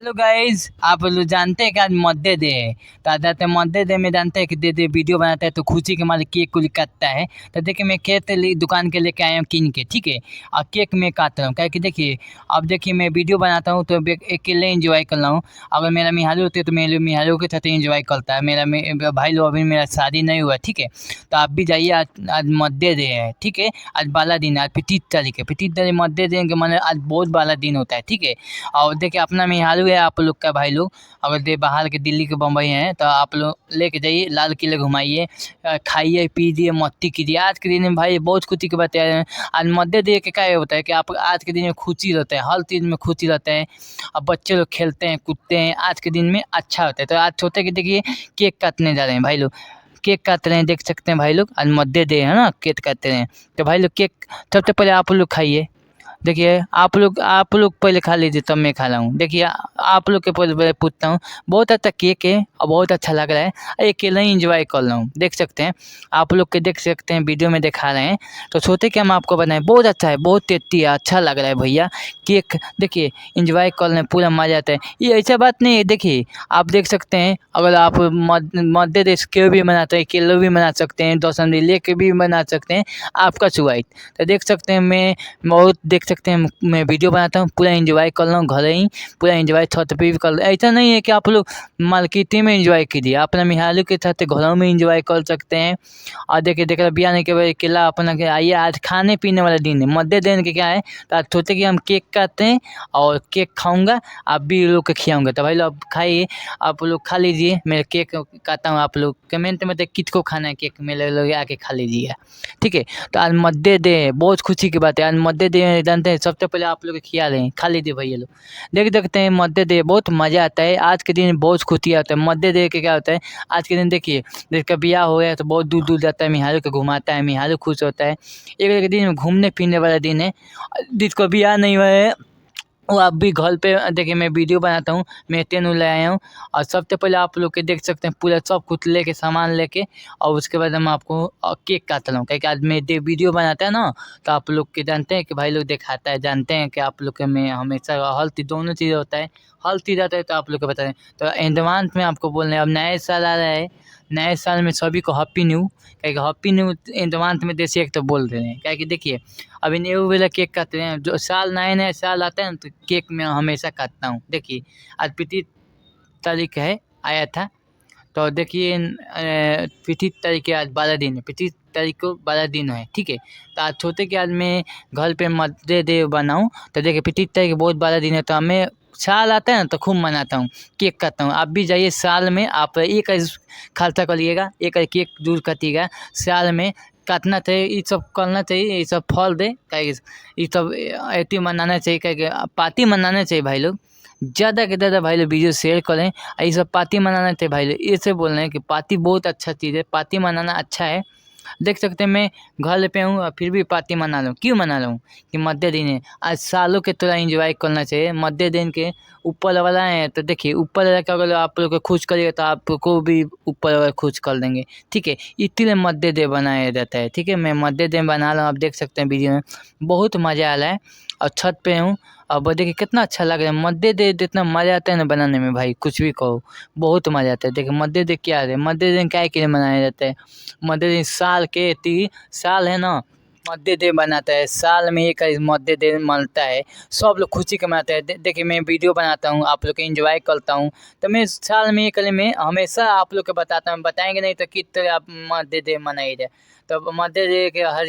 Hello guys, आप लोग जानते हैं कि आज मध्य डे है। तो आज जाते हैं मध्य डे में, जानते हैं कि दे दे वीडियो बनाता है तो खुशी के मारे केक को काटता है। तो देखिए मैं केक दुकान के लेके आया हूँ किन के, ठीक है। और केक मैं काट रहा हूँ क्या कि देखिए, अब देखिए मैं वीडियो बनाता हूँ तो अकेले इंजॉय कर रहा हूँ। अगर मेरा मिहारू होते तो मेरे मिहारू के साथ इंजॉय करता है। मेरा भाई लोग, अभी मेरा शादी नहीं हुआ, ठीक है। तो आप भी जाइए, आज आज मध्य डे है, ठीक है। आज बाला दिन है, आज 25 तारीख है। 25 तारीख मध्य दिन के माने आज बहुत बाला दिन होता है, ठीक है। और देखिए अपना मिहारू है, आप लोग का भाई लोग अगर दे बाहर के दिल्ली के बम्बई हैं तो आप लोग लेके जाइए, लाल किले घुमाइए, खाइए पीजिए मस्ती कीजिए। आज के दिन में भाई बहुत खुशी की बात है। आज मध्य डे के क्या होता है कि आप आज के दिन में खुशी रहते हैं, हर चीज़ में खुशी रहते हैं। अब बच्चे लोग खेलते हैं कूदते हैं, आज के दिन में अच्छा होता है। तो आज सोचे कि देखिए केक काटने जा रहे हैं भाई लोग, केक काट रहे हैं, देख सकते हैं भाई लोग। आज मध्य डे है ना, केक काट रहे हैं। तो भाई लोग केक सबसे पहले आप लोग खाइए। देखिए आप लोग पहले खा लीजिए तब मैं खा रहा हूँ। देखिए आप लोग के पहले पूछता हूँ। बहुत अच्छा केक है और बहुत अच्छा लग रहा है। अकेला ही एंजॉय कर रहा हूँ, देख सकते हैं आप लोग के, देख सकते हैं वीडियो में दिखा रहे हैं। तो सोचे कि हम आपको बनाएं, बहुत अच्छा है, बहुत टेस्टी है, अच्छा लग रहा है भैया केक। देखिए एंजॉय कर रहे हैं, पूरा मजा आता है। ये ऐसा बात नहीं है, देखिए आप देख सकते हैं अगर आप मध्य देश के भी मनाते हैं, केलो भी मना सकते हैं, दौसंदी लेके भी मना सकते हैं, आपका चुवाइस। तो देख सकते हैं मैं बहुत देख सकते हैं मैं वीडियो बनाता हूँ, पूरा एंजॉय कर रहा हूँ घर ही, पूरा एंजॉय छत पे भी कर रहा हूँ। ऐसा नहीं है कि आप लोग मार्केट में एंजॉय कीजिए, अपना मिहालू के साथ घरों में एंजॉय कर सकते हैं। और देखिए देख रहे बिया नहीं के भाई केला अपना के आइए, आज खाने पीने वाला दिन है, मध्य दिन के क्या है। तो आज सोचे कि हम केक काटते हैं और केक खाऊंगा, आप भी लोग को खिलाऊंगा। तो भाई लोग आप खाइए, आप लोग खा लीजिए, मैं केक काटता हूँ। आप लोग कमेंट में किसको खाना है केक, मेरे लोग आके खा लीजिए, ठीक है। तो आज मध्य डे है, बहुत खुशी की बात है। आज मध्य डे है, जानते हैं सबसे पहले आप लोग खिला रहे हैं, खा लीजिए भैया लोग। देख सकते हैं मध्य डे बहुत मज़ा आता है। आज के दिन बहुत खुशी आता है। मध्य डे के क्या होता है, आज के दिन देखिए जिसका ब्याह हो गया तो बहुत दूर दूर जाता है, मिहारू को घुमाता है, मिहारू खुश होता है। एक दिन घूमने फिरने वाला दिन है। जिसको ब्याह नहीं हुआ है वो आप भी घर पे देखिए, मैं वीडियो बनाता हूँ, मैं तेनू ले आया हूँ। और सबसे पहले आप लोग के देख सकते हैं पूरा सब कुछ लेके, सामान लेके, और उसके बाद हम आपको केक काट रहा हूँ। क्या आज मैं वीडियो बनाता है ना, तो आप लोग के जानते हैं कि भाई लोग दिखाता है, जानते हैं कि आप लोग के मैं हमेशा हर चीज़, दोनों चीज़ होता है, हर चीज़ आता है। तो आप लोग को बता दें, तो एडवांस में आपको बोल रहे हैं, अब नए साल आ रहा है, नए साल में सभी को हैप्पी न्यू, क्या हैप्पी न्यू एडवांस में देसी एक तो बोल दे रहे हैं। क्या कि देखिए अभी न्यू वाला केक काटते हैं, जो साल नए नए साल आता है ना, तो केक मैं हमेशा काटता हूँ। देखिए आज 25 तारीख है, आया था। तो देखिए 25 तारीख के आज 12 दिन है, 25 तारीख को 12 दिन है, ठीक है। तो आज सोचे कि आज मैं घर पे मध्य डे बनाऊँ। तो देखिए 25 तारीख बहुत 12 दिन है, तो हमें साल आता है ना तो खूब मनाता हूँ, केक काटता हूँ। आप भी जाइए, साल में आप एक खर्चा करिएगा, एक केक जरूर काटिएगा साल में। काटना चाहिए, ये सब करना चाहिए, ये सब फल दे, क्या ये सब ऐती मनाना चाहिए, क्या पार्टी मनाना चाहिए भाई लोग। ज़्यादा से ज़्यादा भाई लोग वीडियो शेयर करें, ये सब पार्टी मनाना चाहिए भाई लोग। ऐसे बोल रहे हैं कि पार्टी बहुत अच्छा चीज़ है, पार्टी मनाना अच्छा है। देख सकते हैं मैं घर पे हूँ और फिर भी पार्टी मना रहा हूँ, क्यों मना रहा हूँ कि मध्य दिन है। आज सालों के थोड़ा एंजॉय करना चाहिए, मध्य दिन के ऊपर वाला है। तो देखिए ऊपर वाला का अगर आप लोग को खुश करिएगा तो आपको भी ऊपर वाला खुश कर देंगे, ठीक है। इसलिए मध्य डे बनाया जाता है, ठीक है। मैं मध्य डे बना रहा हूँ, आप देख सकते हैं वीडियो में, बहुत मज़ा आ रहा है। और छत पे हूँ, अब देखिए कितना अच्छा लग रहा है। मध्य डे जितना मज़ा आता है ना बनाने में, भाई कुछ भी कहो, बहुत मज़ा आता है। देखिए मध्य डे क्या है, मध्य दिन क्या के लिए मनाया जाता है। मध्य दिन साल के साल है ना, मध्य डे बनाता है, साल में एक मध्य डे मनता है। सब लोग खुशी के मनाते हैं। देखिए मैं वीडियो बनाता हूँ, आप लोग के एंजॉय करता हूँ। तो मैं साल में एक मैं हमेशा आप लोग को बताता हूँ, बताएंगे नहीं तो किस तरह आप मध्य डे मनाई जाए। तो मध्य डे के हर